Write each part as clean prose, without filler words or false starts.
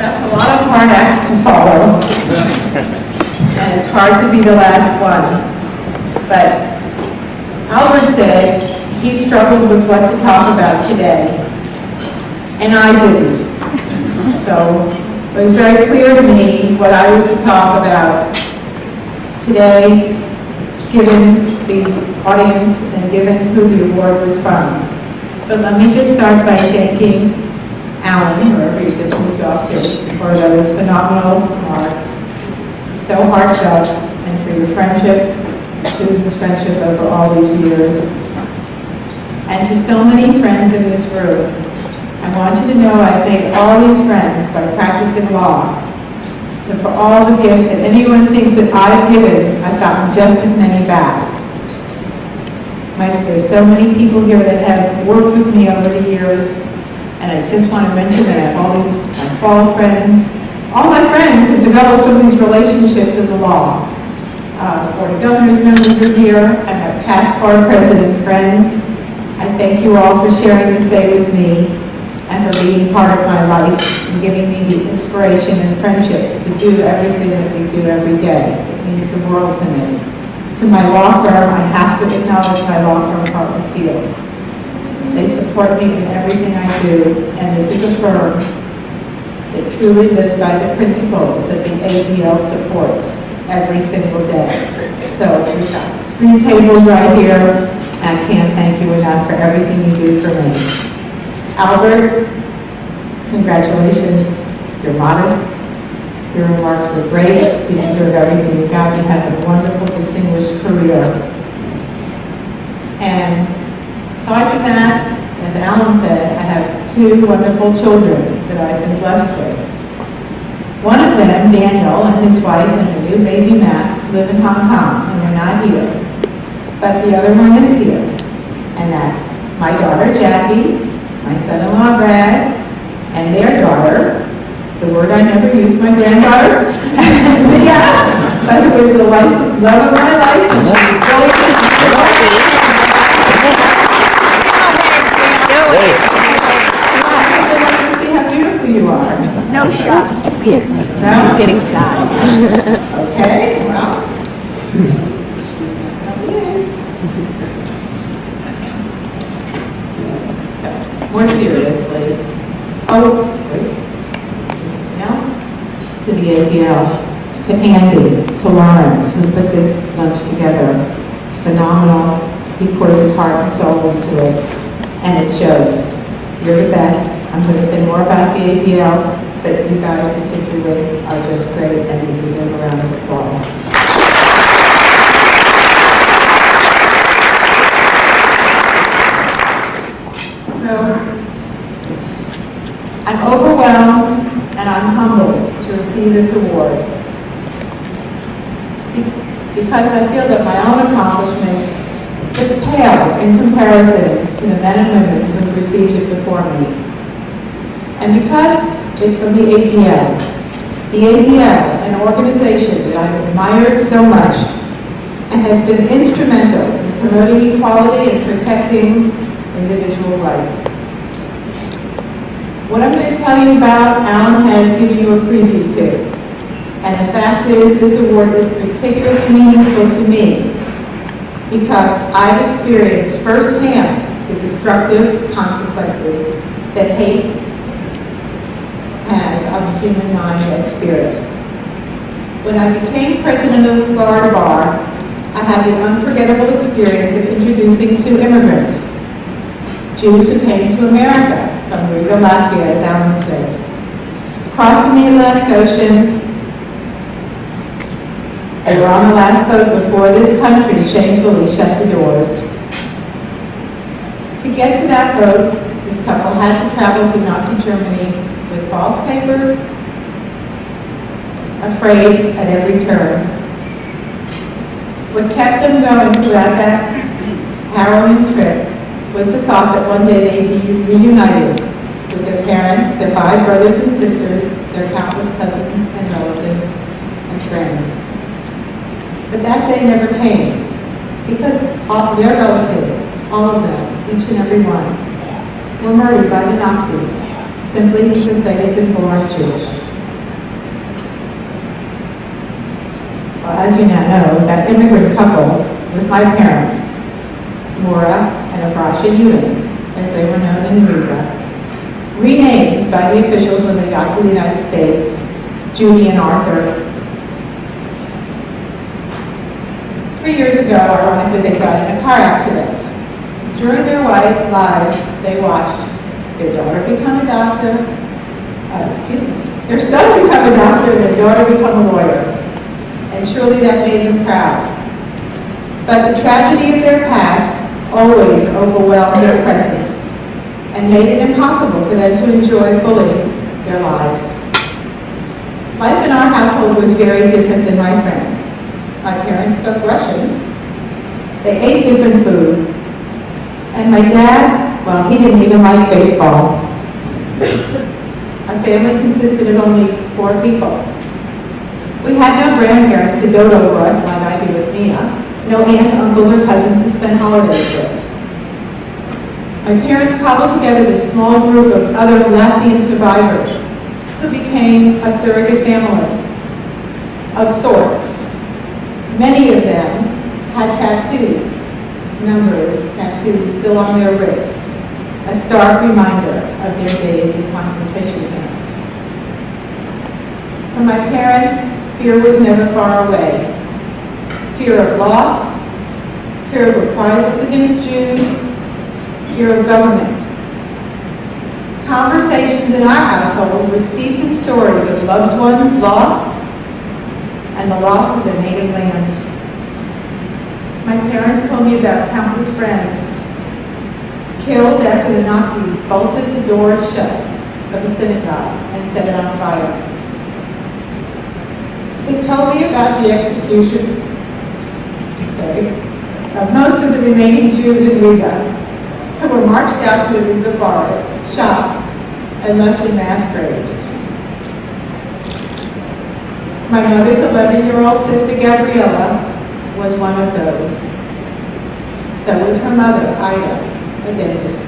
That's a lot of hard acts to follow, and it's hard to be the last one. But Albert said he struggled with what to talk about today, and I didn't. So it was very clear to me what I was to talk about today, given the audience and given who the award was from. But let me just start by thanking Alan, wherever he just moved off to, for those phenomenal remarks. So heartfelt, and for your friendship, Susan's friendship over all these years. And to so many friends in this room, I want you to know I've made all these friends by practicing law. So for all the gifts that anyone thinks that I've given, I've gotten just as many back. There's so many people here that have worked with me over the years, and I just want to mention that I have all these my fall friends. All my friends have developed from these relationships in the law. Board of Governors members are here. I have past bar president friends. I thank you all for sharing this day with me and for being part of my life and giving me the inspiration and friendship to do everything that we do every day. It means the world to me. To my law firm, I have to acknowledge my law firm, Carlton Fields. They support me in everything I do, and this is a firm that truly lives by the principles that the ADL supports every single day. So we've got 3 tables right here, and I can't thank you enough for everything you do for me. Albert, congratulations. You're modest. Your remarks were great. You deserve everything you got. You have a wonderful, distinguished career. And aside from that, as Alan said, I have 2 wonderful children that I've been blessed with. One of them, Daniel, and his wife and the new baby Max live in Hong Kong, and they're not here. But the other one is here. And that's my daughter, Jackie, my son-in-law, Brad, and their daughter, the word I never used, my granddaughter, Leah, but who is the love of my life, and she's see how beautiful you are. No shot. Here. No? He's getting shy. Okay, well. So, more seriously. Oh, wait. Something else? To the ADL, to Andy, to Lawrence, who put this lunch together. It's phenomenal. He pours his heart and soul into it, and it shows. You're the best. I'm going to say more about the ADL, but you guys particularly are just great, and you deserve a round of applause. So, I'm overwhelmed and I'm humbled to receive this award because I feel that my own accomplishments just pale in comparison to the men and women who have received it before me. And because it's from the ADL. The ADL, an organization that I've admired so much and has been instrumental in promoting equality and protecting individual rights. What I'm going to tell you about, Alan has given you a preview to. And the fact is, this award is particularly meaningful to me because I've experienced firsthand the destructive consequences that hate has on the human mind and spirit. When I became president of the Florida Bar, I had the unforgettable experience of introducing 2 immigrants, Jews who came to America from Riga, Latvia, as Alan said. Crossing the Atlantic Ocean, they were on the last boat before this country shamefully shut the doors. To get to that boat, this couple had to travel through Nazi Germany with false papers, afraid at every turn. What kept them going throughout that harrowing trip was the thought that one day they'd be reunited with their parents, their 5 brothers and sisters, their countless cousins and relatives and friends. But that day never came because all their relatives, all of them, each and every one, were murdered by the Nazis simply because they had been born Jewish. as you now know, that immigrant couple was my parents, Maura and Abrasha Ewing, as they were known in Riga, renamed by the officials when they got to the United States, Judy and Arthur. 3 years ago, ironically, they died in a car accident. During their lives, they watched their daughter become a doctor, their son become a doctor, and their daughter become a lawyer. And surely that made them proud. But the tragedy of their past always overwhelmed their present and made it impossible for them to enjoy fully their lives. Life in our household was very different than my friends. My parents spoke Russian. They ate different foods. And my dad, well, he didn't even like baseball. Our family consisted of only 4 people. We had no grandparents to dote over us like I do with Mia, no aunts, uncles, or cousins to spend holidays with. My parents cobbled together this small group of other Latvian survivors who became a surrogate family of sorts. Many of them had tattoos, numbers, tattoos still on their wrists, a stark reminder of their days in concentration camps. For my parents, fear was never far away. Fear of loss, fear of reprisals against Jews, fear of government. Conversations in our household were steeped in stories of loved ones lost and the loss of their native land. My parents told me about countless friends killed after the Nazis bolted the door shut of a synagogue and set it on fire. They told me about the execution of most of the remaining Jews in Riga, who were marched out to the Riga forest, shot, and left in mass graves. My mother's 11-year-old sister, Gabriella, was one of those. So was her mother, Ida, a dentist.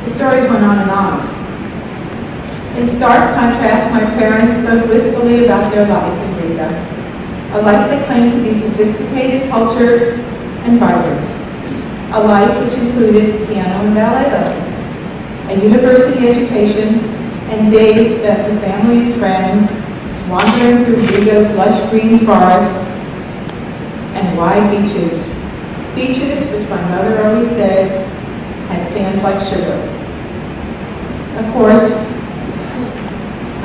The stories went on and on. In stark contrast, my parents spoke wistfully about their life in Riga, a life they claimed to be sophisticated, cultured, and vibrant, a life which included piano and ballet lessons, a university education, and days spent with family and friends, wandering through Riga's lush green forests and wide beaches. Beaches which my mother always said had sands like sugar. Of course,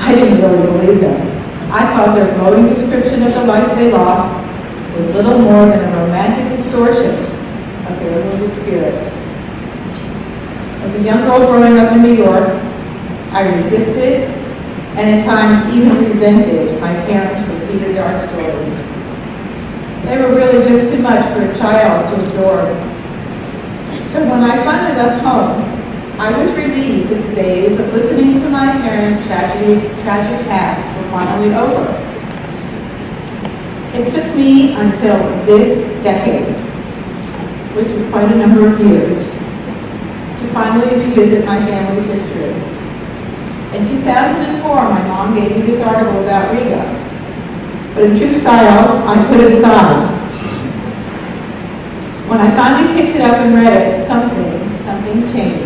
I didn't really believe them. I thought their glowing description of the life they lost was little more than a romantic distortion of their wounded spirits. As a young girl growing up in New York, I resisted and at times even resented my parents' repeated dark stories. They were really just too much for a child to absorb. So when I finally left home, I was relieved that the days of listening to my parents' tragic past were finally over. It took me until this decade, which is quite a number of years, to finally revisit my family's history. In 2004, my mom gave me this article about Riga, but in true style, I put it aside. When I finally picked it up and read it, something changed.